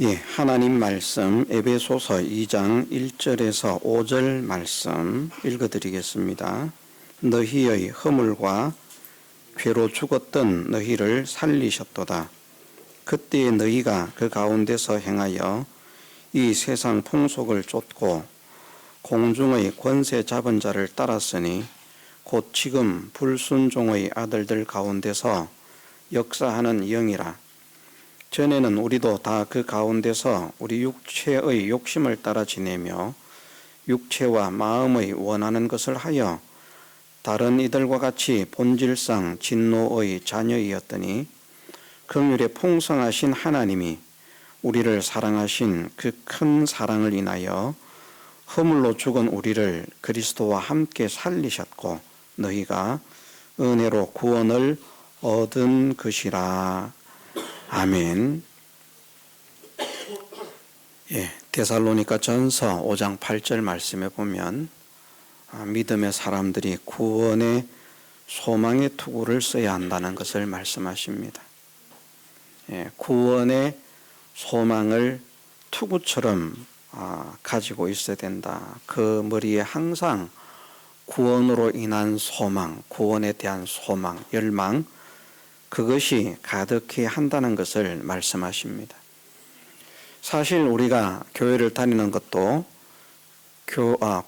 예, 하나님 말씀 에베소서 2장 1절에서 5절 말씀 읽어드리겠습니다. 너희의 허물과 괴로 죽었던 너희를 살리셨도다. 그때에 너희가 그 가운데서 행하여 이 세상 풍속을 쫓고 공중의 권세 잡은 자를 따랐으니 곧 지금 불순종의 아들들 가운데서 역사하는 영이라. 전에는 우리도 다 그 가운데서 우리 육체의 욕심을 따라 지내며 육체와 마음의 원하는 것을 하여 다른 이들과 같이 본질상 진노의 자녀이었더니 긍휼에 풍성하신 하나님이 우리를 사랑하신 그 큰 사랑을 인하여 허물로 죽은 우리를 그리스도와 함께 살리셨고 너희가 은혜로 구원을 얻은 것이라. 아멘. 예, 데살로니가 전서 5장 8절 말씀에 보면 믿음의 사람들이 구원의 소망의 투구를 써야 한다는 것을 말씀하십니다. 예, 구원의 소망을 투구처럼 가지고 있어야 된다. 그 머리에 항상 구원으로 인한 소망, 구원에 대한 소망, 열망, 그것이 가득히 한다는 것을 말씀하십니다. 사실 우리가 교회를 다니는 것도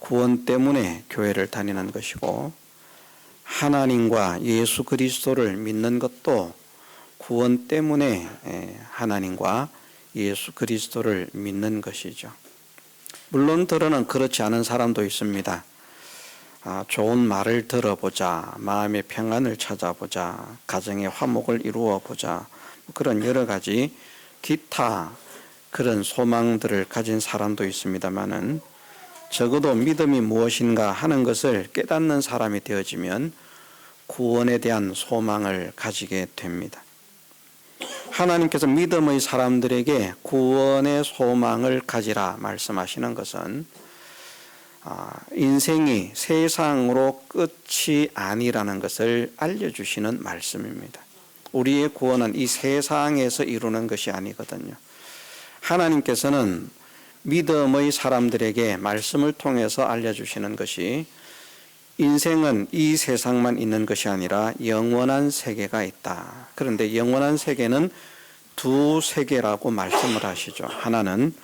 구원 때문에 교회를 다니는 것이고 하나님과 예수 그리스도를 믿는 것도 구원 때문에 하나님과 예수 그리스도를 믿는 것이죠. 물론 때로는 그렇지 않은 사람도 있습니다. 좋은 말을 들어보자, 마음의 평안을 찾아보자, 가정의 화목을 이루어보자, 그런 여러 가지 기타 그런 소망들을 가진 사람도 있습니다만은 적어도 믿음이 무엇인가 하는 것을 깨닫는 사람이 되어지면 구원에 대한 소망을 가지게 됩니다. 하나님께서 믿음의 사람들에게 구원의 소망을 가지라 말씀하시는 것은 인생이 세상으로 끝이 아니라는 것을 알려주시는 말씀입니다. 우리의 구원은 이 세상에서 이루는 것이 아니거든요. 하나님께서는 믿음의 사람들에게 말씀을 통해서 알려주시는 것이 인생은 이 세상만 있는 것이 아니라 영원한 세계가 있다. 그런데 영원한 세계는 두 세계라고 말씀을 하시죠. 하나는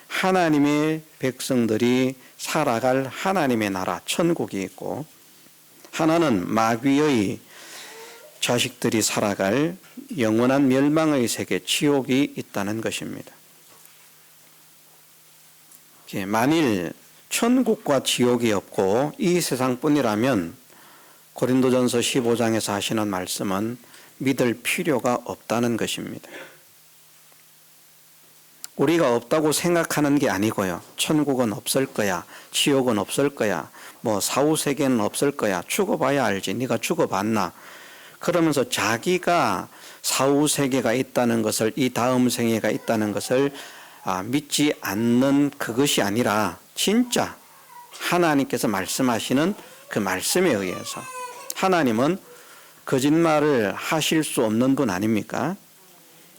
하나님의 백성들이 살아갈 하나님의 나라 천국이 있고 하나는 마귀의 자식들이 살아갈 영원한 멸망의 세계 지옥이 있다는 것입니다. 만일 천국과 지옥이 없고 이 세상뿐이라면 고린도전서 15장에서 하시는 말씀은 믿을 필요가 없다는 것입니다. 우리가 없다고 생각하는 게 아니고요. 천국은 없을 거야. 지옥은 없을 거야. 사후세계는 없을 거야. 죽어봐야 알지. 네가 죽어봤나? 그러면서 자기가 사후세계가 있다는 것을, 이 다음 생애가 있다는 것을 믿지 않는 그것이 아니라 진짜 하나님께서 말씀하시는 그 말씀에 의해서, 하나님은 거짓말을 하실 수 없는 분 아닙니까?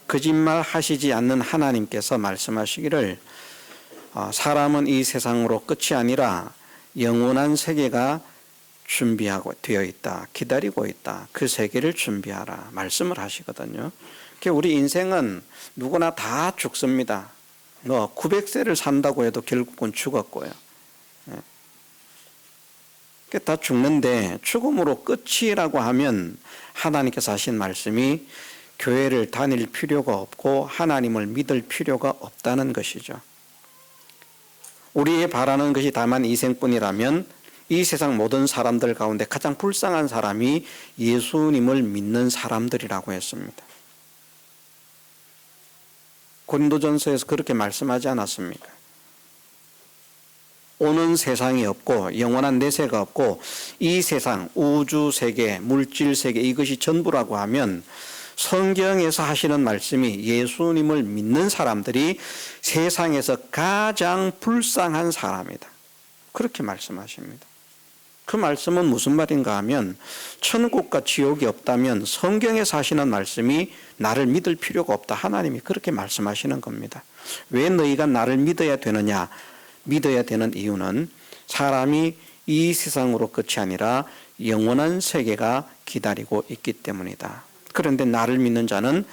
거짓말 하시지 않는 하나님께서 말씀하시기를 사람은 이 세상으로 끝이 아니라 영원한 세계가 준비하고 되어 있다. 기다리고 있다. 그 세계를 준비하라. 말씀을 하시거든요. 우리 인생은 누구나 다 죽습니다. 900세를 산다고 해도 결국은 죽었고요. 다 죽는데 죽음으로 끝이라고 하면 하나님께서 하신 말씀이 교회를 다닐 필요가 없고 하나님을 믿을 필요가 없다는 것이죠. 우리의 바라는 것이 다만 이 생뿐이라면 이 세상 모든 사람들 가운데 가장 불쌍한 사람이 예수님을 믿는 사람들이라고 했습니다. 고린도전서에서 그렇게 말씀하지 않았습니까? 오는 세상이 없고 영원한 내세가 없고 이 세상, 우주 세계, 물질 세계 이것이 전부라고 하면 성경에서 하시는 말씀이 예수님을 믿는 사람들이 세상에서 가장 불쌍한 사람이다. 그렇게 말씀하십니다. 그 말씀은 무슨 말인가 하면 천국과 지옥이 없다면 성경에서 하시는 말씀이 나를 믿을 필요가 없다. 하나님이 그렇게 말씀하시는 겁니다. 왜 너희가 나를 믿어야 되느냐? 믿어야 되는 이유는 사람이 이 세상으로 끝이 아니라 영원한 세계가 기다리고 있기 때문이다. 그런데 나를 믿는 자는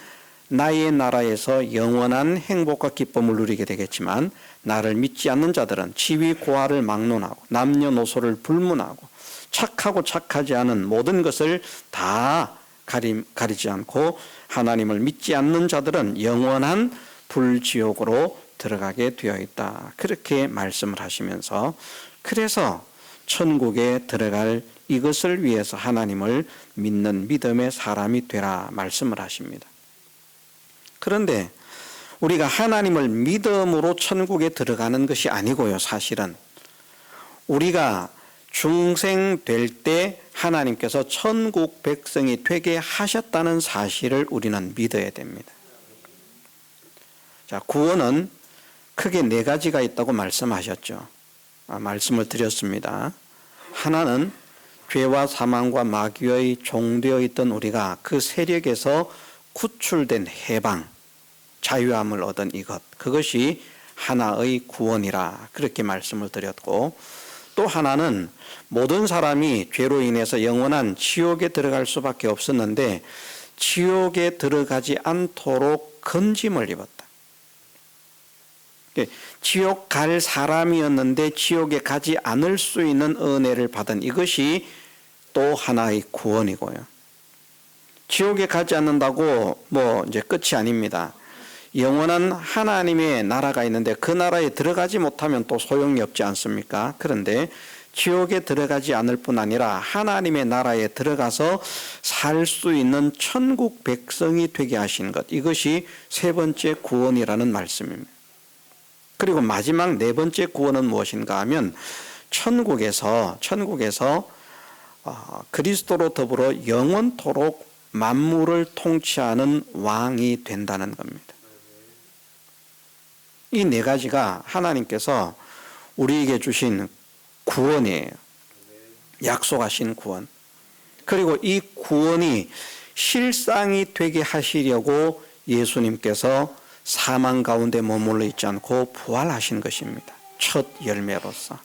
나의 나라에서 영원한 행복과 기쁨을 누리게 되겠지만 나를 믿지 않는 자들은 지위 고하를 막론하고 남녀노소를 불문하고 착하고 착하지 않은 모든 것을 다 가리지 않고 하나님을 믿지 않는 자들은 영원한 불지옥으로 들어가게 되어 있다. 그렇게 말씀을 하시면서 그래서 천국에 들어갈 이것을 위해서 하나님을 믿는 믿음의 사람이 되라 말씀을 하십니다. 그런데 우리가 하나님을 믿음으로 천국에 들어가는 것이 아니고요. 사실은 우리가 중생 될 때 하나님께서 천국 백성이 되게 하셨다는 사실을 우리는 믿어야 됩니다. 자, 구원은 크게 네 가지가 있다고 말씀하셨죠. 말씀을 드렸습니다. 하나는 죄와 사망과 마귀의 종되어 있던 우리가 그 세력에서 구출된 해방, 자유함을 얻은 이것, 그것이 하나의 구원이라 그렇게 말씀을 드렸고, 또 하나는 모든 사람이 죄로 인해서 영원한 지옥에 들어갈 수밖에 없었는데 지옥에 들어가지 않도록 건짐을 입었다. 지옥 갈 사람이었는데 지옥에 가지 않을 수 있는 은혜를 받은 이것이 또 하나의 구원이고요. 지옥에 가지 않는다고 이제 끝이 아닙니다. 영원한 하나님의 나라가 있는데 그 나라에 들어가지 못하면 또 소용이 없지 않습니까? 그런데 지옥에 들어가지 않을 뿐 아니라 하나님의 나라에 들어가서 살 수 있는 천국 백성이 되게 하신 것, 이것이 세 번째 구원이라는 말씀입니다. 그리고 마지막 네 번째 구원은 무엇인가 하면 천국에서 그리스도로 더불어 영원토록 만물을 통치하는 왕이 된다는 겁니다. 이 네 가지가 하나님께서 우리에게 주신 구원이에요. 약속하신 구원. 그리고 이 구원이 실상이 되게 하시려고 예수님께서 사망 가운데 머물러 있지 않고 부활하신 것입니다. 첫 열매로서.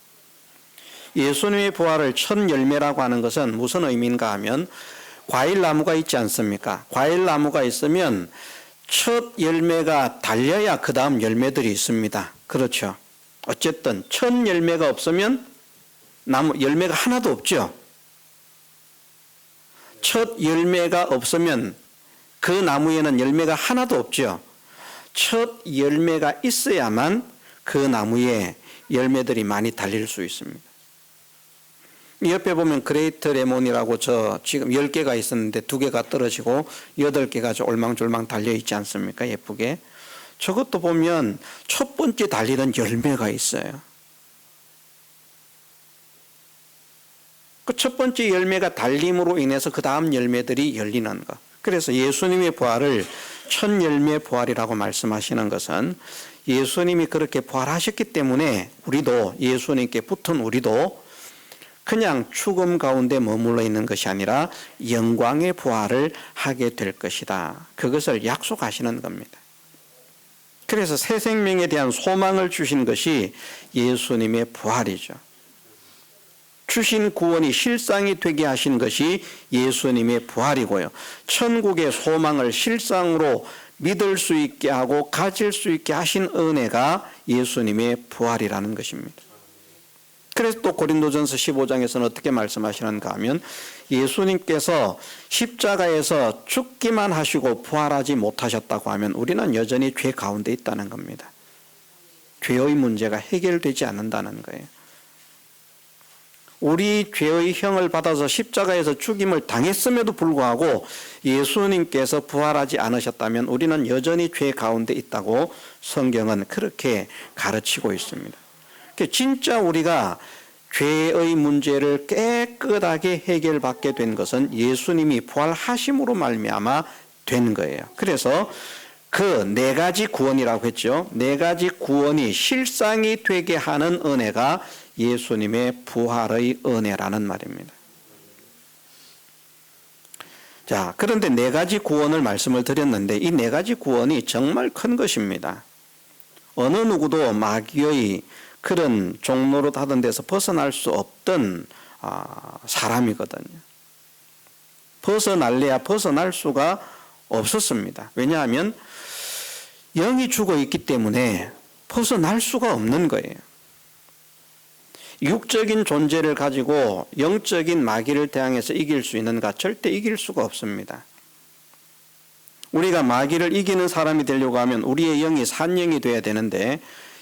예수님의 부활을 첫 열매라고 하는 것은 무슨 의미인가 하면 과일나무가 있지 않습니까? 과일나무가 있으면 첫 열매가 달려야 그 다음 열매들이 있습니다. 그렇죠. 어쨌든 첫 열매가 없으면 열매가 하나도 없죠. 첫 열매가 없으면 그 나무에는 열매가 하나도 없죠. 첫 열매가 있어야만 그 나무에 열매들이 많이 달릴 수 있습니다. 옆에 보면 그레이트 레몬이라고 지금 10개가 있었는데 2개가 떨어지고 8개가 올망졸망 달려있지 않습니까? 예쁘게. 저것도 보면 첫 번째 달리는 열매가 있어요. 그 첫 번째 열매가 달림으로 인해서 그 다음 열매들이 열리는 것. 그래서 예수님의 부활을 첫 열매 부활이라고 말씀하시는 것은 예수님이 그렇게 부활하셨기 때문에 우리도 예수님께 붙은 우리도 그냥 죽음 가운데 머물러 있는 것이 아니라 영광의 부활을 하게 될 것이다. 그것을 약속하시는 겁니다. 그래서 새 생명에 대한 소망을 주신 것이 예수님의 부활이죠. 주신 구원이 실상이 되게 하신 것이 예수님의 부활이고요. 천국의 소망을 실상으로 믿을 수 있게 하고 가질 수 있게 하신 은혜가 예수님의 부활이라는 것입니다. 그래서 또 고린도전서 15장에서는 어떻게 말씀하시는가 하면 예수님께서 십자가에서 죽기만 하시고 부활하지 못하셨다고 하면 우리는 여전히 죄 가운데 있다는 겁니다. 죄의 문제가 해결되지 않는다는 거예요. 우리 죄의 형을 받아서 십자가에서 죽임을 당했음에도 불구하고 예수님께서 부활하지 않으셨다면 우리는 여전히 죄 가운데 있다고 성경은 그렇게 가르치고 있습니다. 진짜 우리가 죄의 문제를 깨끗하게 해결받게 된 것은 예수님이 부활하심으로 말미암아 된 거예요. 그래서 그 네 가지 구원이라고 했죠. 네 가지 구원이 실상이 되게 하는 은혜가 예수님의 부활의 은혜라는 말입니다. 자, 그런데 네 가지 구원을 말씀을 드렸는데 이 네 가지 구원이 정말 큰 것입니다. 어느 누구도 마귀의 그런 종노릇 하던 데서 벗어날 수 없던 사람이거든요. 벗어날래야 벗어날 수가 없었습니다. 왜냐하면 영이 죽어 있기 때문에 벗어날 수가 없는 거예요. 육적인 존재를 가지고 영적인 마귀를 대항해서 이길 수 있는가? 절대 이길 수가 없습니다. 우리가 마귀를 이기는 사람이 되려고 하면 우리의 영이 산영이 돼야 되는데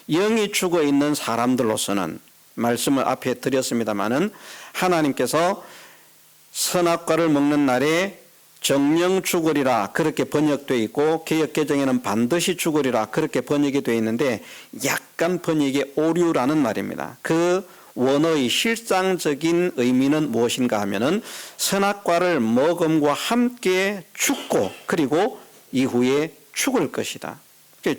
영이 죽어 있는 사람들로서는 말씀을 앞에 드렸습니다마는 하나님께서 선악과를 먹는 날에 정령 죽으리라 그렇게 번역되어 있고 개역개정에는 반드시 죽으리라 그렇게 번역이 되어 있는데 약간 번역의 오류라는 말입니다. 그 원어의 실상적인 의미는 무엇인가 하면은 선악과를 먹음과 함께 죽고 그리고 이후에 죽을 것이다.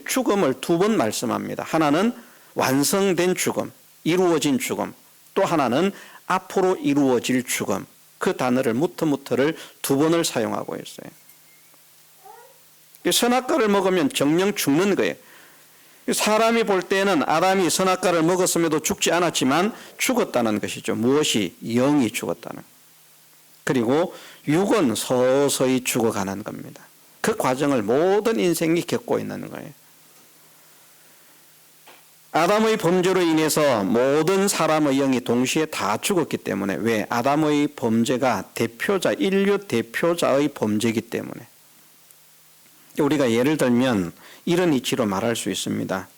죽음을 두 번 말씀합니다. 하나는 완성된 죽음, 이루어진 죽음, 또 하나는 앞으로 이루어질 죽음. 그 단어를 무트무트를 두 번을 사용하고 있어요. 선악과를 먹으면 정령 죽는 거예요. 사람이 볼 때는 아담이 선악과를 먹었음에도 죽지 않았지만 죽었다는 것이죠. 무엇이? 영이 죽었다는. 그리고 육은 서서히 죽어가는 겁니다. 그 과정을 모든 인생이 겪고 있는 거예요. 아담의 범죄로 인해서 모든 사람의 영이 동시에 다 죽었기 때문에 왜? 아담의 범죄가 대표자, 인류 대표자의 범죄이기 때문에. 우리가 예를 들면 이런 이치로 말할 수 있습니다.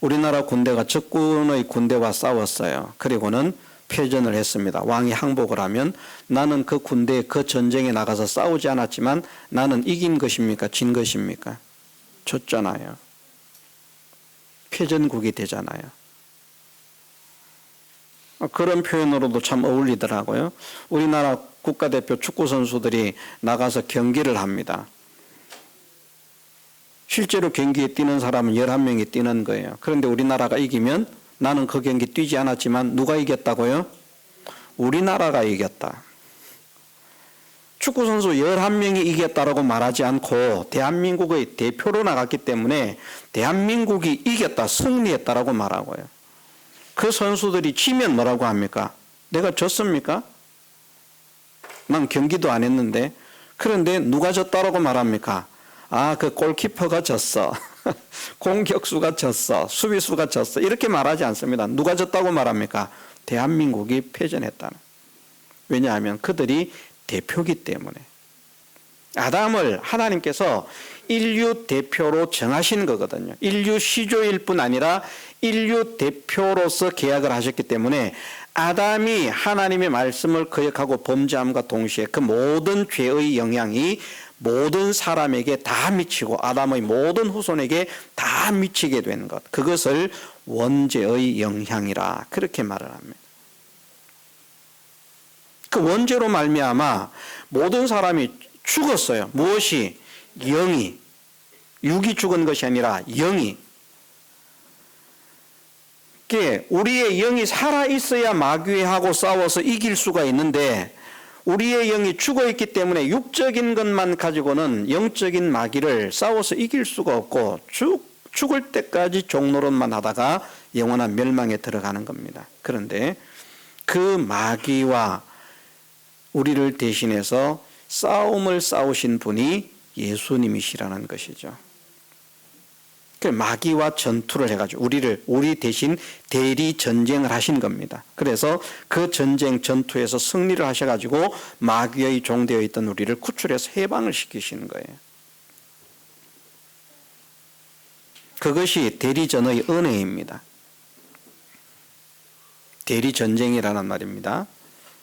우리나라 군대가 적군의 군대와 싸웠어요. 그리고는 패전을 했습니다. 왕이 항복을 하면 나는 그 군대 그 전쟁에 나가서 싸우지 않았지만 나는 이긴 것입니까? 진 것입니까? 졌잖아요. 패전국이 되잖아요. 그런 표현으로도 참 어울리더라고요. 우리나라 국가대표 축구 선수들이 나가서 경기를 합니다. 실제로 경기에 뛰는 사람은 11명이 뛰는 거예요. 그런데 우리나라가 이기면 나는 그 경기 뛰지 않았지만 누가 이겼다고요? 우리나라가 이겼다. 축구선수 11명이 이겼다라고 말하지 않고 대한민국의 대표로 나갔기 때문에 대한민국이 이겼다, 승리했다라고 말하고요. 그 선수들이 지면 뭐라고 합니까? 내가 졌습니까? 난 경기도 안 했는데. 그런데 누가 졌다라고 말합니까? 그 골키퍼가 졌어. 공격수가 졌어. 수비수가 졌어. 이렇게 말하지 않습니다. 누가 졌다고 말합니까? 대한민국이 패전했다는. 왜냐하면 그들이 대표기 때문에. 아담을 하나님께서 인류 대표로 정하신 거거든요. 인류 시조일 뿐 아니라 인류 대표로서 계약을 하셨기 때문에 아담이 하나님의 말씀을 거역하고 범죄함과 동시에 그 모든 죄의 영향이 모든 사람에게 다 미치고 아담의 모든 후손에게 다 미치게 된 것. 그것을 원죄의 영향이라 그렇게 말을 합니다. 그 원죄로 말미암아 모든 사람이 죽었어요. 무엇이? 영이. 육이 죽은 것이 아니라 영이. 우리의 영이 살아있어야 마귀하고 싸워서 이길 수가 있는데 우리의 영이 죽어있기 때문에 육적인 것만 가지고는 영적인 마귀를 싸워서 이길 수가 없고 죽을 때까지 종노릇만 하다가 영원한 멸망에 들어가는 겁니다. 그런데 그 마귀와 우리를 대신해서 싸움을 싸우신 분이 예수님이시라는 것이죠. 마귀와 전투를 해가지고 우리 대신 대리 전쟁을 하신 겁니다. 그래서 그 전쟁 전투에서 승리를 하셔가지고 마귀의 종되어 있던 우리를 구출해서 해방을 시키시는 거예요. 그것이 대리전의 은혜입니다. 대리전쟁이라는 말입니다.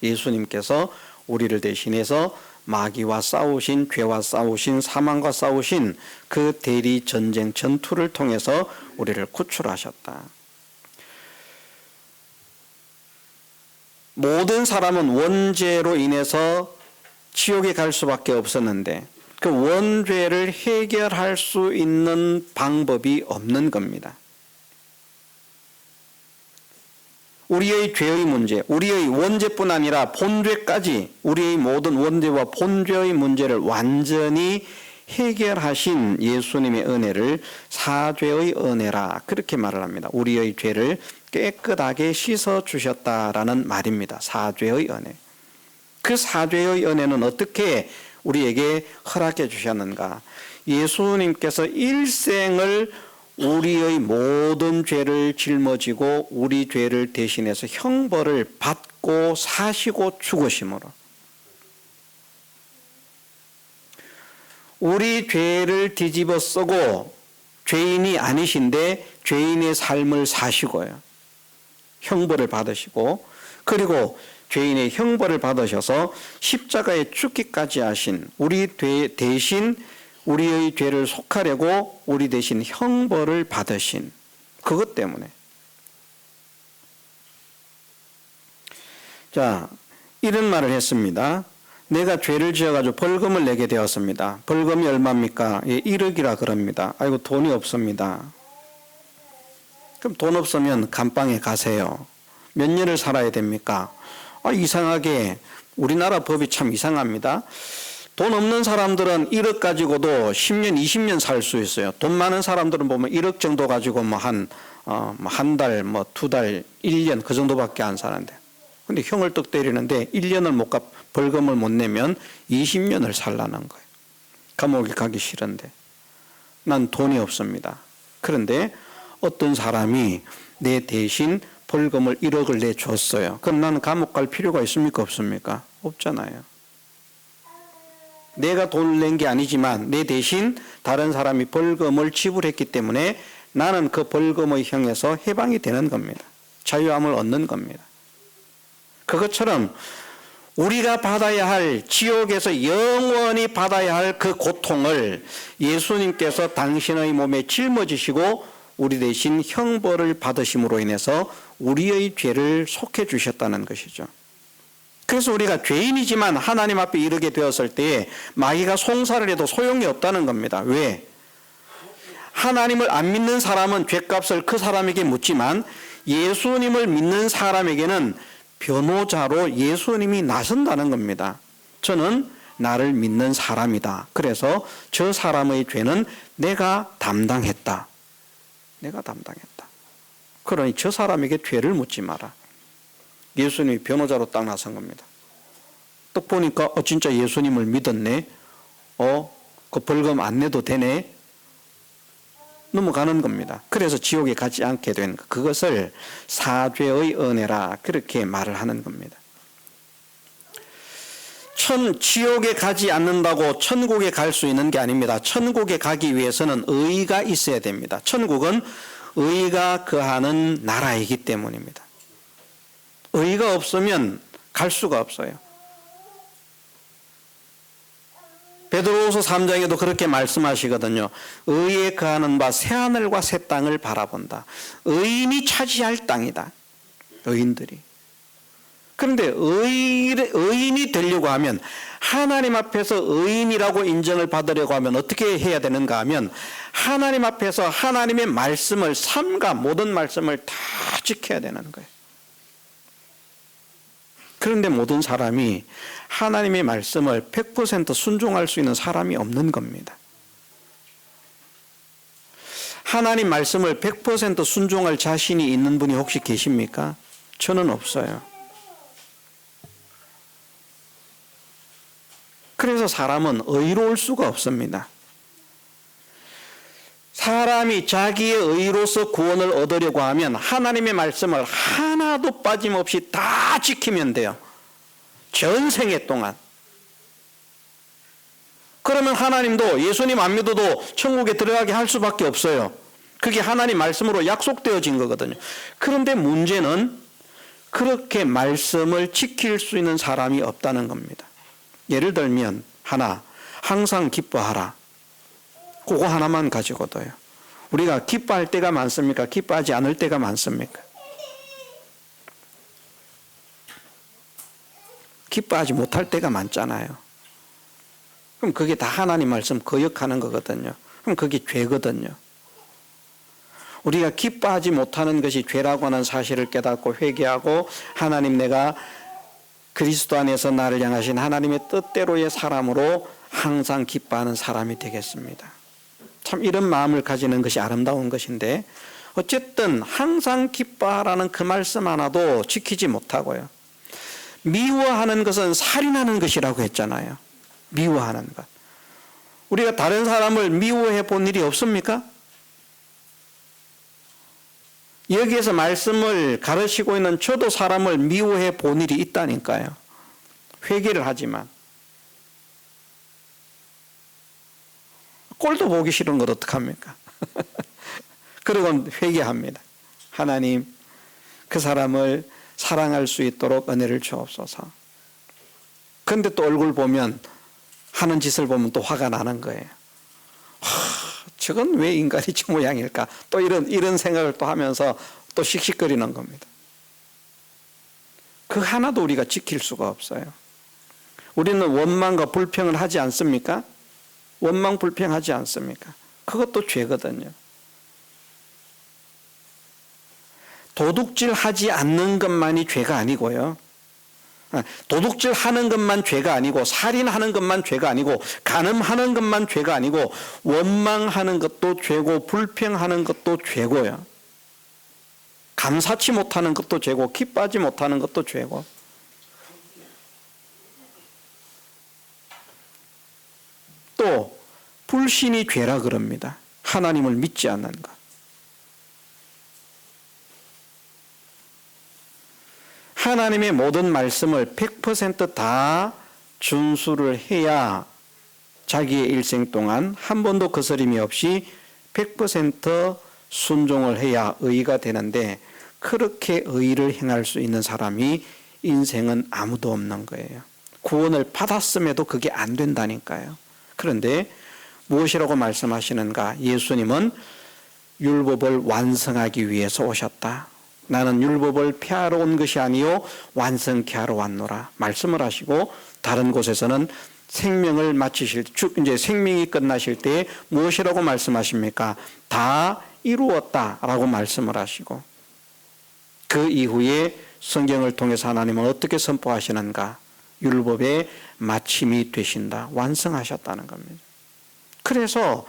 예수님께서 우리를 대신해서 마귀와 싸우신, 죄와 싸우신, 사망과 싸우신 그 대리 전쟁 전투를 통해서 우리를 구출하셨다. 모든 사람은 원죄로 인해서 지옥에 갈 수밖에 없었는데 그 원죄를 해결할 수 있는 방법이 없는 겁니다. 우리의 죄의 문제, 우리의 원죄뿐 아니라 본죄까지 우리의 모든 원죄와 본죄의 문제를 완전히 해결하신 예수님의 은혜를 사죄의 은혜라 그렇게 말을 합니다. 우리의 죄를 깨끗하게 씻어주셨다라는 말입니다. 사죄의 은혜. 그 사죄의 은혜는 어떻게 우리에게 허락해 주셨는가? 예수님께서 일생을 우리의 모든 죄를 짊어지고 우리 죄를 대신해서 형벌을 받고 사시고 죽으심으로 우리 죄를 뒤집어 쓰고 죄인이 아니신데 죄인의 삶을 사시고요. 형벌을 받으시고 그리고 죄인의 형벌을 받으셔서 십자가에 죽기까지 하신 우리 대신 우리의 죄를 속하려고 우리 대신 형벌을 받으신 그것 때문에 자 이런 말을 했습니다. 내가 죄를 지어가지고 벌금을 내게 되었습니다. 벌금이 얼마입니까? 1억이라 그럽니다. 아이고 돈이 없습니다. 그럼 돈 없으면 감방에 가세요. 몇 년을 살아야 됩니까? 이상하게 우리나라 법이 참 이상합니다. 돈 없는 사람들은 1억 가지고도 10년, 20년 살 수 있어요. 돈 많은 사람들은 보면 1억 정도 가지고 한 달, 2달, 1년 그 정도밖에 안 사는데. 근데 형을 떡 때리는데 1년을 벌금을 못 내면 20년을 살라는 거예요. 감옥에 가기 싫은데. 난 돈이 없습니다. 그런데 어떤 사람이 내 대신 벌금을 1억을 내줬어요. 그럼 나는 감옥 갈 필요가 있습니까? 없습니까? 없잖아요. 내가 돈을 낸 게 아니지만 내 대신 다른 사람이 벌금을 지불했기 때문에 나는 그 벌금의 형에서 해방이 되는 겁니다. 자유함을 얻는 겁니다. 그것처럼 우리가 받아야 할 지옥에서 영원히 받아야 할 그 고통을 예수님께서 당신의 몸에 짊어지시고 우리 대신 형벌을 받으심으로 인해서 우리의 죄를 속해 주셨다는 것이죠. 그래서 우리가 죄인이지만 하나님 앞에 이르게 되었을 때에 마귀가 송사를 해도 소용이 없다는 겁니다. 왜? 하나님을 안 믿는 사람은 죄값을 그 사람에게 묻지만 예수님을 믿는 사람에게는 변호자로 예수님이 나선다는 겁니다. 저는 나를 믿는 사람이다. 그래서 저 사람의 죄는 내가 담당했다. 내가 담당했다. 그러니 저 사람에게 죄를 묻지 마라. 예수님이 변호자로 딱 나선 겁니다. 딱 보니까 진짜 예수님을 믿었네. 그 벌금 안 내도 되네. 넘어가는 겁니다. 그래서 지옥에 가지 않게 된 그것을 사죄의 은혜라 그렇게 말을 하는 겁니다. 지옥에 가지 않는다고 천국에 갈 수 있는 게 아닙니다. 천국에 가기 위해서는 의가 있어야 됩니다. 천국은 의가 거하는 나라이기 때문입니다. 의가 없으면 갈 수가 없어요. 베드로후서 3장에도 그렇게 말씀하시거든요. 의에 거하는 바 새하늘과 새 땅을 바라본다. 의인이 차지할 땅이다. 의인들이. 그런데 의인이 되려고 하면 하나님 앞에서 의인이라고 인정을 받으려고 하면 어떻게 해야 되는가 하면 하나님 앞에서 하나님의 말씀을 삼가 모든 말씀을 다 지켜야 되는 거예요. 그런데 모든 사람이 하나님의 말씀을 100% 순종할 수 있는 사람이 없는 겁니다. 하나님 말씀을 100% 순종할 자신이 있는 분이 혹시 계십니까? 저는 없어요. 그래서 사람은 의로울 수가 없습니다. 사람이 자기의 의로서 구원을 얻으려고 하면 하나님의 말씀을 하나도 빠짐없이 다 지키면 돼요. 전생애 동안. 그러면 하나님도 예수님 안 믿어도 천국에 들어가게 할 수밖에 없어요. 그게 하나님 말씀으로 약속되어진 거거든요. 그런데 문제는 그렇게 말씀을 지킬 수 있는 사람이 없다는 겁니다. 예를 들면 항상 기뻐하라. 그거 하나만 가지고도요. 우리가 기뻐할 때가 많습니까? 기뻐하지 않을 때가 많습니까? 기뻐하지 못할 때가 많잖아요. 그럼 그게 다 하나님 말씀 거역하는 거거든요. 그럼 그게 죄거든요. 우리가 기뻐하지 못하는 것이 죄라고 하는 사실을 깨닫고 회개하고 하나님, 내가 그리스도 안에서 나를 향하신 하나님의 뜻대로의 사람으로 항상 기뻐하는 사람이 되겠습니다. 참 이런 마음을 가지는 것이 아름다운 것인데, 어쨌든 항상 기뻐하라는 그 말씀 하나도 지키지 못하고요. 미워하는 것은 살인하는 것이라고 했잖아요. 미워하는 것. 우리가 다른 사람을 미워해 본 일이 없습니까? 여기에서 말씀을 가르치고 있는 저도 사람을 미워해 본 일이 있다니까요. 회개를 하지만. 꼴도 보기 싫은 것 어떡합니까? 그리고 회개합니다. 하나님, 그 사람을 사랑할 수 있도록 은혜를 주옵소서. 그런데 또 얼굴 보면, 하는 짓을 보면 또 화가 나는 거예요. 저건 왜 인간이 저 모양일까? 또 이런 생각을 또 하면서 또 씩씩거리는 겁니다. 그 하나도 우리가 지킬 수가 없어요. 우리는 원망과 불평을 하지 않습니까? 원망 불평하지 않습니까? 그것도 죄거든요. 도둑질 하지 않는 것만이 죄가 아니고요. 도둑질 하는 것만 죄가 아니고, 살인하는 것만 죄가 아니고, 간음하는 것만 죄가 아니고, 원망하는 것도 죄고, 불평하는 것도 죄고요. 감사치 못하는 것도 죄고, 기뻐하지 못하는 것도 죄고. 또 불신이 죄라 그럽니다. 하나님을 믿지 않는 것. 하나님의 모든 말씀을 100% 준수를 해야 자기의 일생 동안 한 번도 거스림이 없이 100% 순종을 해야 의가 되는데, 그렇게 의를 행할 수 있는 사람이 인생은 아무도 없는 거예요. 구원을 받았음에도 그게 안 된다니까요. 그런데 무엇이라고 말씀하시는가? 예수님은 율법을 완성하기 위해서 오셨다. 나는 율법을 폐하러 온 것이 아니요 완성케 하러 왔노라 말씀을 하시고, 다른 곳에서는 생명을 마치실, 이제 생명이 끝나실 때 무엇이라고 말씀하십니까? 다 이루었다라고 말씀을 하시고, 그 이후에 성경을 통해서 하나님은 어떻게 선포하시는가? 율법의 마침이 되신다, 완성하셨다는 겁니다. 그래서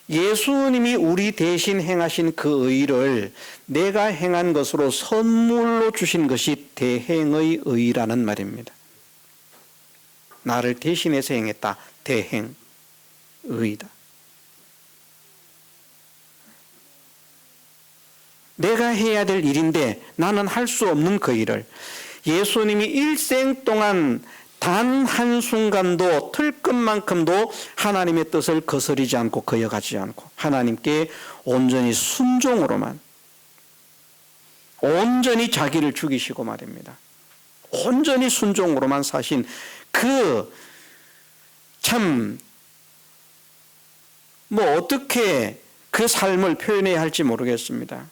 예수님이 우리 대신 행하신 그 의를 내가 행한 것으로 선물로 주신 것이 대행의 의라는 말입니다. 나를 대신해서 행했다. 대행의다. 내가 해야 될 일인데 나는 할 수 없는 그 일을 예수님이 일생 동안 단 한순간도 틀끝만큼도 하나님의 뜻을 거스르지 않고 거역하지 않고 하나님께 온전히 순종으로만, 온전히 자기를 죽이시고 말입니다. 온전히 순종으로만 사신 그 참 어떻게 그 삶을 표현해야 할지 모르겠습니다.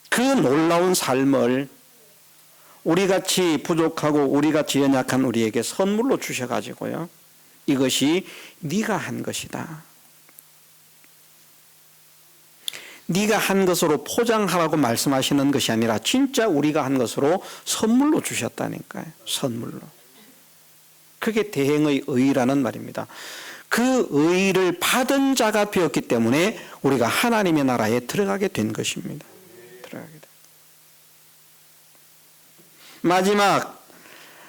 그 놀라운 삶을 우리같이 부족하고 우리같이 연약한 우리에게 선물로 주셔가지고요, 이것이 네가 한 것이다, 네가 한 것으로 포장하라고 말씀하시는 것이 아니라 진짜 우리가 한 것으로 선물로 주셨다니까요. 선물로. 그게 대행의 의라는 말입니다. 그 의를 받은 자가 되었기 때문에 우리가 하나님의 나라에 들어가게 된 것입니다. 들어가게 된. 마지막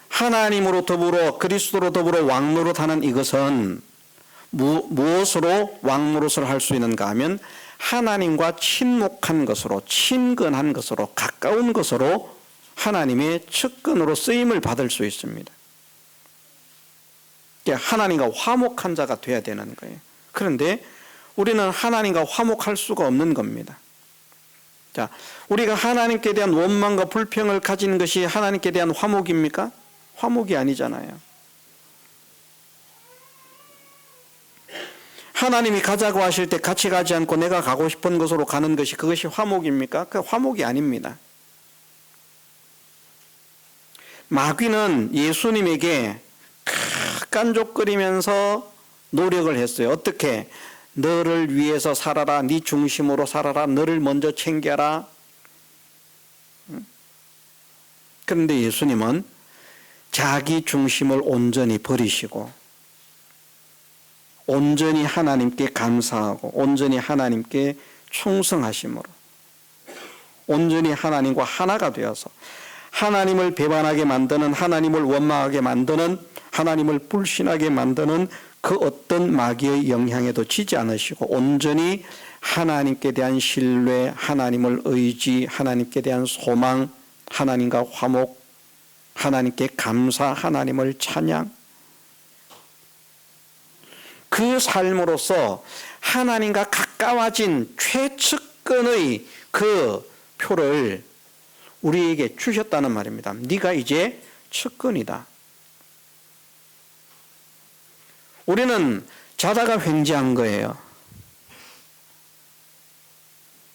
하나님으로 더불어 그리스도로 더불어 왕노릇하는 이것은 무엇으로 왕노릇을 할 수 있는가 하면 하나님과 친목한 것으로, 친근한 것으로, 가까운 것으로 하나님의 측근으로 쓰임을 받을 수 있습니다. 하나님과 화목한 자가 되어야 되는 거예요. 그런데 우리는 하나님과 화목할 수가 없는 겁니다. 자, 우리가 하나님께 대한 원망과 불평을 가진 것이 하나님께 대한 화목입니까? 화목이 아니잖아요. 하나님이 가자고 하실 때 같이 가지 않고 내가 가고 싶은 곳으로 가는 것이, 그것이 화목입니까? 그 화목이 아닙니다. 마귀는 예수님에게 깐족거리면서 노력을 했어요. 어떻게? 너를 위해서 살아라. 네 중심으로 살아라. 너를 먼저 챙겨라. 그런데 예수님은 자기 중심을 온전히 버리시고 온전히 하나님께 감사하고 온전히 하나님께 충성하심으로 온전히 하나님과 하나가 되어서 하나님을 배반하게 만드는, 하나님을 원망하게 만드는, 하나님을 불신하게 만드는 그 어떤 마귀의 영향에도 지지 않으시고 온전히 하나님께 대한 신뢰, 하나님을 의지, 하나님께 대한 소망, 하나님과 화목, 하나님께 감사, 하나님을 찬양, 그 삶으로서 하나님과 가까워진 최측근의 그 표를 우리에게 주셨다는 말입니다. 네가 이제 측근이다. 우리는 자다가 횡재한 거예요.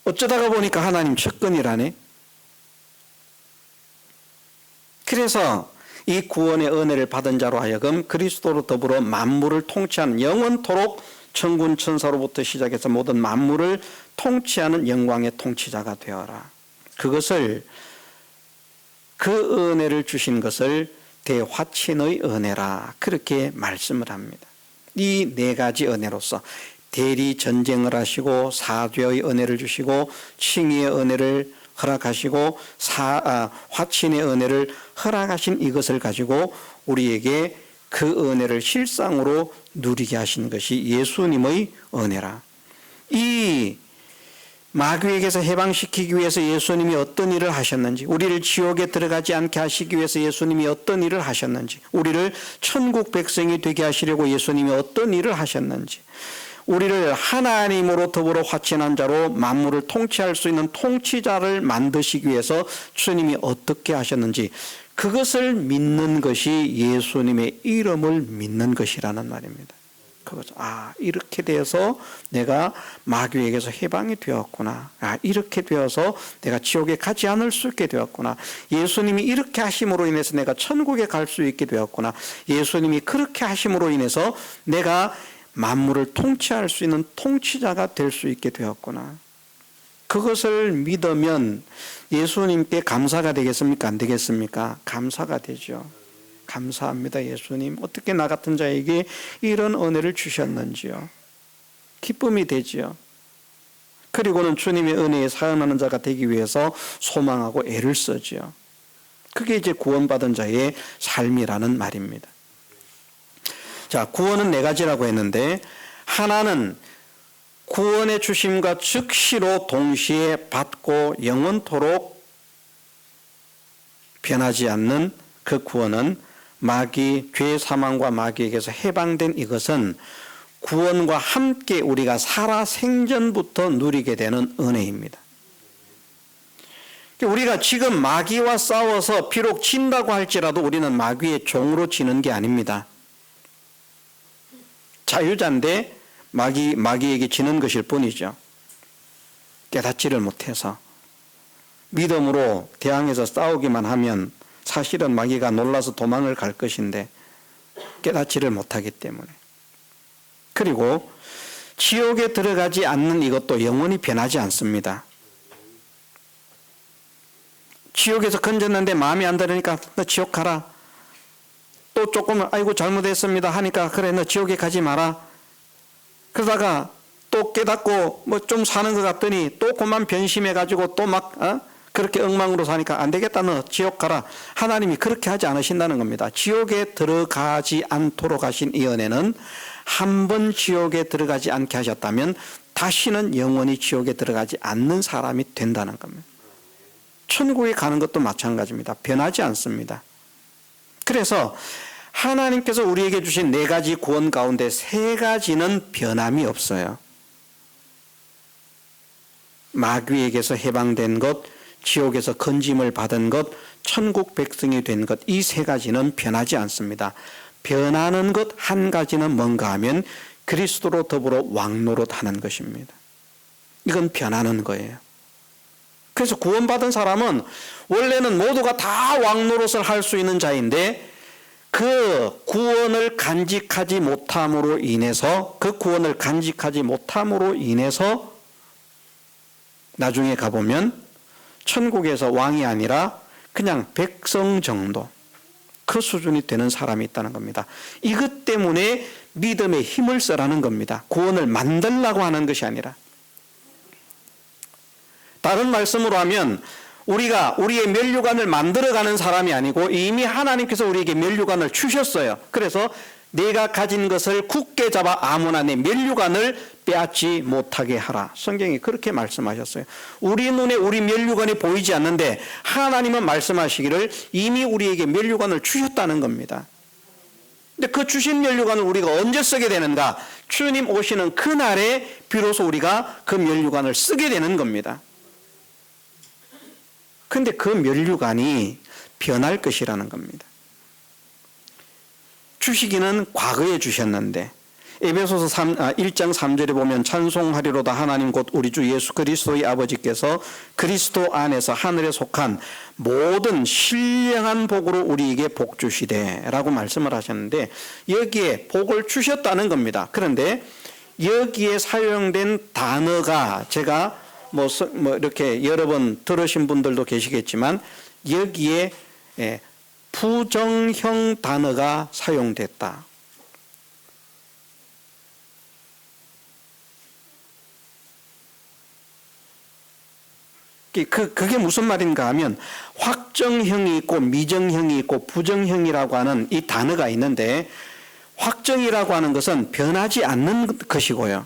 어쩌다가 보니까 하나님 측근이라네. 그래서 이 구원의 은혜를 받은 자로 하여금 그리스도로 더불어 만물을 통치하는, 영원토록 천군 천사로부터 시작해서 모든 만물을 통치하는 영광의 통치자가 되어라. 그것을, 그 은혜를 주신 것을 대화친의 은혜라 그렇게 말씀을 합니다. 이 네 가지 은혜로서 대리 전쟁을 하시고 사죄의 은혜를 주시고 칭의의 은혜를 허락하시고 화친의 은혜를 허락하신 이것을 가지고 우리에게 그 은혜를 실상으로 누리게 하신 것이 예수님의 은혜라. 이 마귀에게서 해방시키기 위해서 예수님이 어떤 일을 하셨는지, 우리를 지옥에 들어가지 않게 하시기 위해서 예수님이 어떤 일을 하셨는지, 우리를 천국 백성이 되게 하시려고 예수님이 어떤 일을 하셨는지, 우리를 하나님으로 더불어 화친한 자로 만물을 통치할 수 있는 통치자를 만드시기 위해서 주님이 어떻게 하셨는지, 그것을 믿는 것이 예수님의 이름을 믿는 것이라는 말입니다. 그것, 이렇게 되어서 내가 마귀에게서 해방이 되었구나. 이렇게 되어서 내가 지옥에 가지 않을 수 있게 되었구나. 예수님이 이렇게 하심으로 인해서 내가 천국에 갈 수 있게 되었구나. 예수님이 그렇게 하심으로 인해서 내가 만물을 통치할 수 있는 통치자가 될 수 있게 되었구나. 그것을 믿으면 예수님께 감사가 되겠습니까? 안 되겠습니까? 감사가 되죠. 감사합니다, 예수님. 어떻게 나 같은 자에게 이런 은혜를 주셨는지요. 기쁨이 되지요. 그리고는 주님의 은혜에 사용하는 자가 되기 위해서 소망하고 애를 쓰지요. 그게 이제 구원받은 자의 삶이라는 말입니다. 자, 구원은 네 가지라고 했는데, 하나는 구원의 주심과 즉시로 동시에 받고 영원토록 변하지 않는 그 구원은, 마귀, 죄 사망과 마귀에게서 해방된 이것은 구원과 함께 우리가 살아 생전부터 누리게 되는 은혜입니다. 우리가 지금 마귀와 싸워서 비록 진다고 할지라도 우리는 마귀의 종으로 지는 게 아닙니다. 자유자인데 마귀에게 지는 것일 뿐이죠. 깨닫지를 못해서 믿음으로 대항해서 싸우기만 하면 사실은 마귀가 놀라서 도망을 갈 것인데 깨닫지를 못하기 때문에. 그리고 지옥에 들어가지 않는 이것도 영원히 변하지 않습니다. 지옥에서 건졌는데 마음에 안 들으니까 너 지옥 가라. 또 조금 아이고 잘못했습니다 하니까 그래 너 지옥에 가지 마라. 그러다가 또 깨닫고 뭐 좀 사는 것 같더니 또 그만 변심해가지고 또 막 그렇게 엉망으로 사니까 안 되겠다 너 지옥 가라. 하나님이 그렇게 하지 않으신다는 겁니다. 지옥에 들어가지 않도록 하신 이 은혜는 한 번 지옥에 들어가지 않게 하셨다면 다시는 영원히 지옥에 들어가지 않는 사람이 된다는 겁니다. 천국에 가는 것도 마찬가지입니다. 변하지 않습니다. 그래서 하나님께서 우리에게 주신 네 가지 구원 가운데 세 가지는 변함이 없어요. 마귀에게서 해방된 것, 지옥에서 건짐을 받은 것, 천국 백성이 된 것, 이 세 가지는 변하지 않습니다. 변하는 것 한 가지는 뭔가 하면 그리스도로 더불어 왕노릇하는 것입니다. 이건 변하는 거예요. 그래서 구원받은 사람은 원래는 모두가 다 왕노릇을 할 수 있는 자인데 그 구원을 간직하지 못함으로 인해서 나중에 가보면 천국에서 왕이 아니라 그냥 백성 정도, 그 수준이 되는 사람이 있다는 겁니다. 이것 때문에 믿음의 힘을 쓰라는 겁니다. 구원을 만들려고 하는 것이 아니라. 다른 말씀으로 하면 우리가 우리의 면류관을 만들어가는 사람이 아니고 이미 하나님께서 우리에게 면류관을 주셨어요. 그래서 내가 가진 것을 굳게 잡아 아무나 내 면류관을 빼앗지 못하게 하라. 성경이 그렇게 말씀하셨어요. 우리 눈에 우리 면류관이 보이지 않는데 하나님은 말씀하시기를 이미 우리에게 면류관을 주셨다는 겁니다. 근데 그 주신 면류관을 우리가 언제 쓰게 되는가? 주님 오시는 그날에 비로소 우리가 그 면류관을 쓰게 되는 겁니다. 근데 그 면류관이 변할 것이라는 겁니다. 주시기는 과거에 주셨는데 에베소서 1장 3절에 보면 찬송하리로다 하나님 곧 우리 주 예수 그리스도의 아버지께서 그리스도 안에서 하늘에 속한 모든 신령한 복으로 우리에게 복 주시되 라고 말씀을 하셨는데 여기에 복을 주셨다는 겁니다. 그런데 여기에 사용된 단어가 제가 뭐 이렇게 여러 번 들으신 분들도 계시겠지만 여기에 부정형 단어가 사용됐다. 그게 무슨 말인가 하면 확정형이 있고 미정형이 있고 부정형이라고 하는 이 단어가 있는데 확정이라고 하는 것은 변하지 않는 것이고요.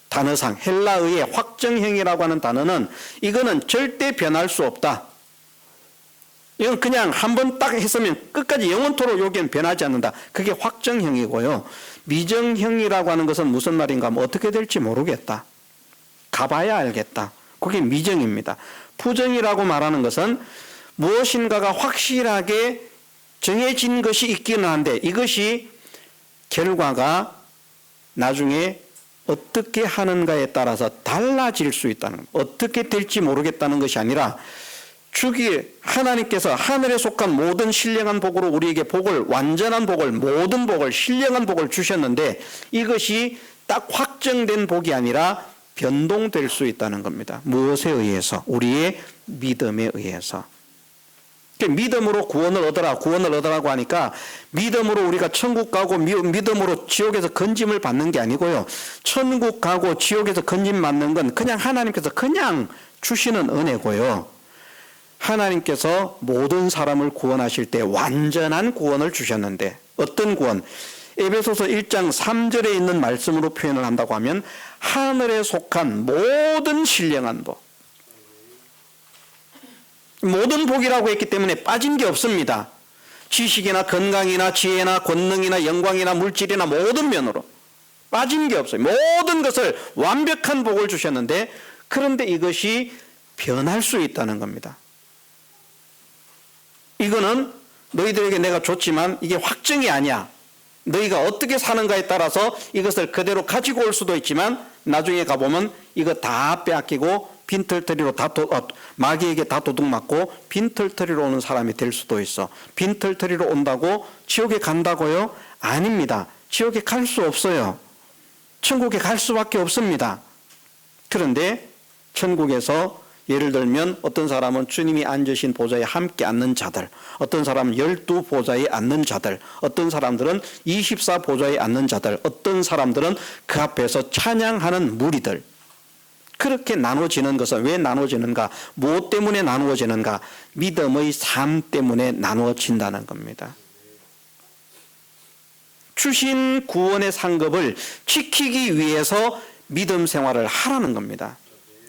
단어상 헬라어의 확정형이라고 하는 단어는 이거는 절대 변할 수 없다. 이건 그냥 한번 딱 했으면 끝까지 영원토록 여기는 변하지 않는다. 그게 확정형이고요. 미정형이라고 하는 것은 무슨 말인가 하면 어떻게 될지 모르겠다. 가봐야 알겠다. 그게 미정입니다. 부정이라고 말하는 것은 무엇인가가 확실하게 정해진 것이 있기는 한데 이것이 결과가 나중에 어떻게 하는가에 따라서 달라질 수 있다는 겁니다. 어떻게 될지 모르겠다는 것이 아니라 하나님께서 하늘에 속한 모든 신령한 복으로 우리에게 복을, 완전한 복을, 모든 복을, 신령한 복을 주셨는데 이것이 딱 확정된 복이 아니라 변동될 수 있다는 겁니다. 무엇에 의해서? 우리의 믿음에 의해서. 믿음으로 구원을 얻으라고 하니까 믿음으로 우리가 천국 가고 믿음으로 지옥에서 건짐을 받는 게 아니고요. 천국 가고 지옥에서 건짐 받는 건 그냥 하나님께서 그냥 주시는 은혜고요. 하나님께서 모든 사람을 구원하실 때 완전한 구원을 주셨는데 어떤 구원? 에베소서 1장 3절에 있는 말씀으로 표현을 한다고 하면 하늘에 속한 모든 신령한 복. 모든 복이라고 했기 때문에 빠진 게 없습니다. 지식이나 건강이나 지혜나 권능이나 영광이나 물질이나 모든 면으로 빠진 게 없어요. 모든 것을 완벽한 복을 주셨는데 그런데 이것이 변할 수 있다는 겁니다. 이거는 너희들에게 내가 줬지만 이게 확정이 아니야. 너희가 어떻게 사는가에 따라서 이것을 그대로 가지고 올 수도 있지만 나중에 가보면 이거 다 빼앗기고 빈털터리로 마귀에게 다 도둑맞고 빈털터리로 오는 사람이 될 수도 있어. 빈털터리로 온다고 지옥에 간다고요? 아닙니다. 지옥에 갈 수 없어요. 천국에 갈 수밖에 없습니다. 그런데 천국에서 예를 들면 어떤 사람은 주님이 앉으신 보좌에 함께 앉는 자들, 어떤 사람은 12보좌에 앉는 자들, 어떤 사람들은 24보좌에 앉는 자들, 어떤 사람들은 그 앞에서 찬양하는 무리들. 그렇게 나눠지는 것은 왜 나눠지는가? 무엇 때문에 나누어지는가? 믿음의 삶 때문에 나누어진다는 겁니다. 주신 구원의 상급을 지키기 위해서 믿음 생활을 하라는 겁니다.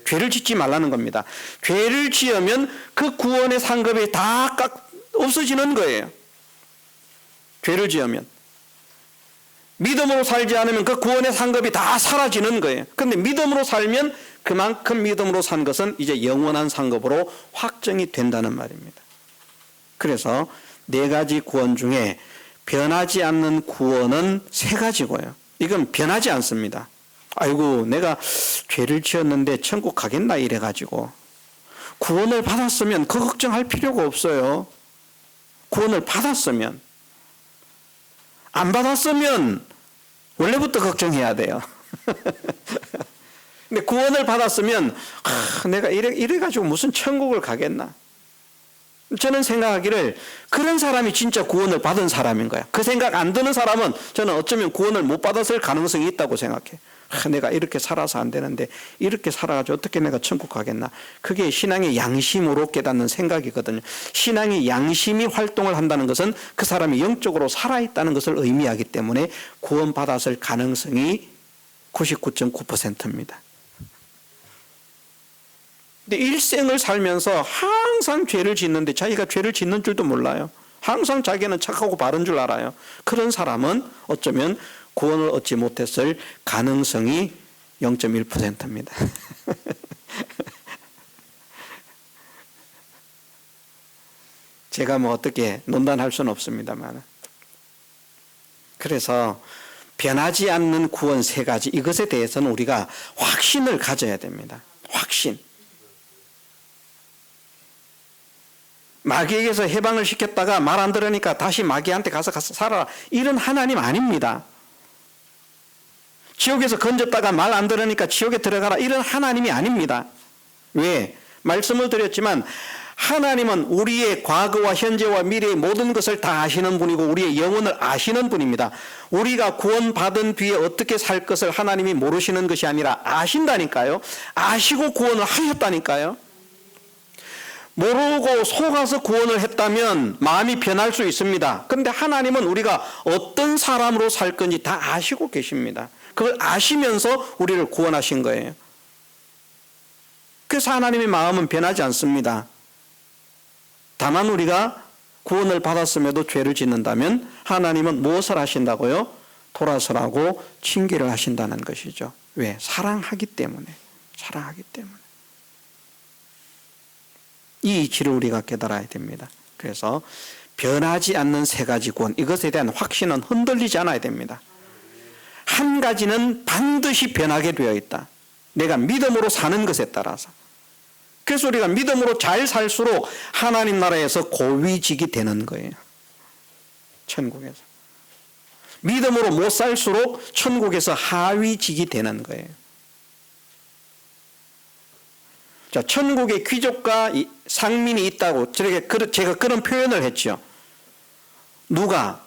죄를 짓지 말라는 겁니다. 죄를 지으면 그 구원의 상급이 다 없어지는 거예요. 죄를 지으면. 믿음으로 살지 않으면 그 구원의 상급이 다 사라지는 거예요. 그런데 믿음으로 살면 그만큼 믿음으로 산 것은 이제 영원한 상급으로 확정이 된다는 말입니다. 그래서 4가지 구원 중에 변하지 않는 구원은 3가지고요. 이건 변하지 않습니다. 아이고 내가 죄를 지었는데 천국 가겠나 이래가지고 구원을 받았으면 그 걱정할 필요가 없어요. 구원을 받았으면 안 받았으면 원래부터 걱정해야 돼요. 근데 구원을 받았으면 내가 이래가지고 무슨 천국을 가겠나. 저는 생각하기를 그런 사람이 진짜 구원을 받은 사람인 거야. 그 생각 안 드는 사람은 저는 어쩌면 구원을 못 받았을 가능성이 있다고 생각해. 내가 이렇게 살아서 안 되는데 이렇게 살아가지고 어떻게 내가 천국 가겠나. 그게 신앙의 양심으로 깨닫는 생각이거든요. 신앙의 양심이 활동을 한다는 것은 그 사람이 영적으로 살아있다는 것을 의미하기 때문에 구원받았을 가능성이 99.9%입니다. 근데 일생을 살면서 항상 죄를 짓는데 자기가 죄를 짓는 줄도 몰라요. 항상 자기는 착하고 바른 줄 알아요. 그런 사람은 어쩌면 구원을 얻지 못했을 가능성이 0.1%입니다. 제가 뭐 어떻게 논단할 수는 없습니다만. 그래서 변하지 않는 구원 세 가지, 이것에 대해서는 우리가 확신을 가져야 됩니다. 확신. 마귀에게서 해방을 시켰다가 말 안 들으니까 다시 마귀한테 가서 살아라. 이런 하나님 아닙니다. 지옥에서 건졌다가 말 안 들으니까 지옥에 들어가라. 이런 하나님이 아닙니다. 왜? 말씀을 드렸지만 하나님은 우리의 과거와 현재와 미래의 모든 것을 다 아시는 분이고 우리의 영혼을 아시는 분입니다. 우리가 구원받은 뒤에 어떻게 살 것을 하나님이 모르시는 것이 아니라 아신다니까요. 아시고 구원을 하셨다니까요. 모르고 속아서 구원을 했다면 마음이 변할 수 있습니다. 그런데 하나님은 우리가 어떤 사람으로 살 건지 다 아시고 계십니다. 그걸 아시면서 우리를 구원하신 거예요. 그래서 하나님의 마음은 변하지 않습니다. 다만 우리가 구원을 받았음에도 죄를 짓는다면 하나님은 무엇을 하신다고요? 돌아서라고 징계를 하신다는 것이죠. 왜? 사랑하기 때문에. 사랑하기 때문에. 이 이치를 우리가 깨달아야 됩니다. 그래서 변하지 않는 세 가지 구원, 이것에 대한 확신은 흔들리지 않아야 됩니다. 한 가지는 반드시 변하게 되어 있다. 내가 믿음으로 사는 것에 따라서. 그래서 우리가 믿음으로 잘 살수록 하나님 나라에서 고위직이 되는 거예요. 천국에서. 믿음으로 못 살수록 천국에서 하위직이 되는 거예요. 자, 천국에 귀족과 상민이 있다고 제가 그런 표현을 했죠. 누가?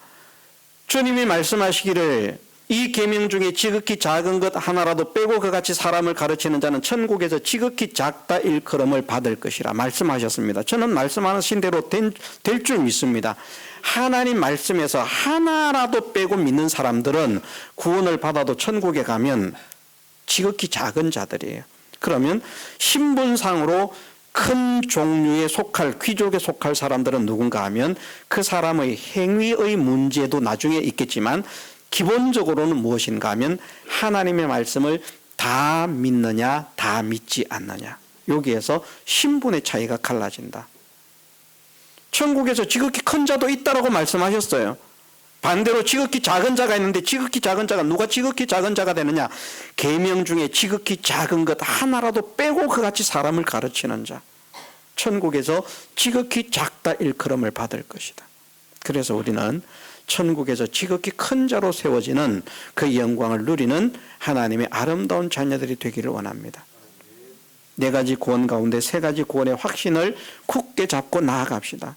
주님이 말씀하시기를 이 계명 중에 지극히 작은 것 하나라도 빼고 그같이 사람을 가르치는 자는 천국에서 지극히 작다 일컬음을 받을 것이라 말씀하셨습니다. 저는 말씀하신 대로 될 줄 믿습니다. 하나님 말씀에서 하나라도 빼고 믿는 사람들은 구원을 받아도 천국에 가면 지극히 작은 자들이에요. 그러면 신분상으로 큰 종류에 속할, 귀족에 속할 사람들은 누군가 하면 그 사람의 행위의 문제도 나중에 있겠지만 기본적으로는 무엇인가 하면 하나님의 말씀을 다 믿느냐 다 믿지 않느냐, 여기에서 신분의 차이가 갈라진다. 천국에서 지극히 큰 자도 있다라고 말씀하셨어요. 반대로 지극히 작은 자가 있는데 지극히 작은 자가 누가 지극히 작은 자가 되느냐? 계명 중에 지극히 작은 것 하나라도 빼고 그같이 사람을 가르치는 자, 천국에서 지극히 작다 일컬음을 받을 것이다. 그래서 우리는 천국에서 지극히 큰 자로 세워지는 그 영광을 누리는 하나님의 아름다운 자녀들이 되기를 원합니다. 네 가지 구원 가운데 세 가지 구원의 확신을 굳게 잡고 나아갑시다.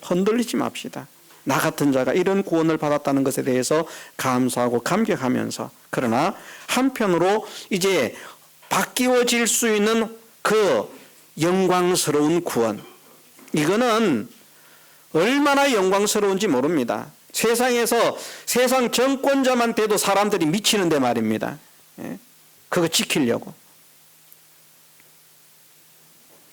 흔들리지 맙시다. 나 같은 자가 이런 구원을 받았다는 것에 대해서 감사하고 감격하면서, 그러나 한편으로 이제 바뀌어질 수 있는 그 영광스러운 구원, 이거는 얼마나 영광스러운지 모릅니다. 세상에서 세상 정권자만 돼도 사람들이 미치는데 말입니다. 그거 지키려고.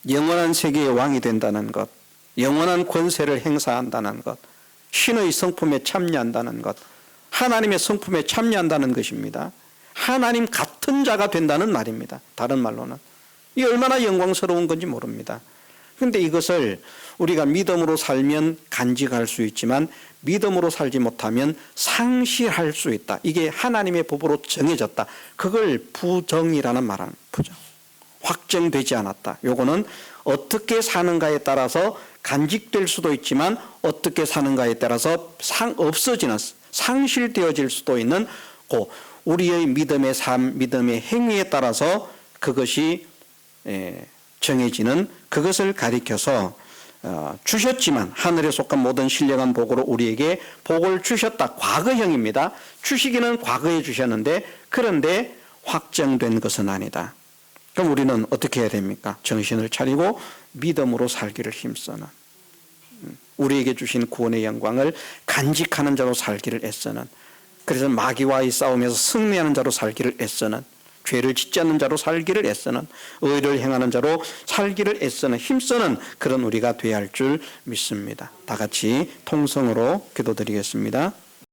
영원한 세계의 왕이 된다는 것, 영원한 권세를 행사한다는 것, 신의 성품에 참여한다는 것, 하나님의 성품에 참여한다는 것입니다. 하나님 같은 자가 된다는 말입니다. 다른 말로는 이게 얼마나 영광스러운 건지 모릅니다. 그런데 이것을 우리가 믿음으로 살면 간직할 수 있지만 믿음으로 살지 못하면 상실할 수 있다. 이게 하나님의 법으로 정해졌다. 그걸 부정이라는 말은 부정. 확정되지 않았다. 요거는 어떻게 사는가에 따라서 간직될 수도 있지만 어떻게 사는가에 따라서 없어지는, 상실되어질 수도 있는 우리의 믿음의 삶, 믿음의 행위에 따라서 그것이 정해지는 그것을 가리켜서 주셨지만 하늘에 속한 모든 신령한 복으로 우리에게 복을 주셨다. 과거형입니다. 주시기는 과거에 주셨는데 그런데 확정된 것은 아니다. 그럼 우리는 어떻게 해야 됩니까? 정신을 차리고 믿음으로 살기를 힘쓰는, 우리에게 주신 구원의 영광을 간직하는 자로 살기를 애쓰는, 그래서 마귀와의 싸움에서 승리하는 자로 살기를 애쓰는, 죄를 짓지 않는 자로 살기를 애쓰는, 의를 행하는 자로 살기를 애쓰는, 힘쓰는 그런 우리가 되어야 할 줄 믿습니다. 다 같이 통성으로 기도드리겠습니다.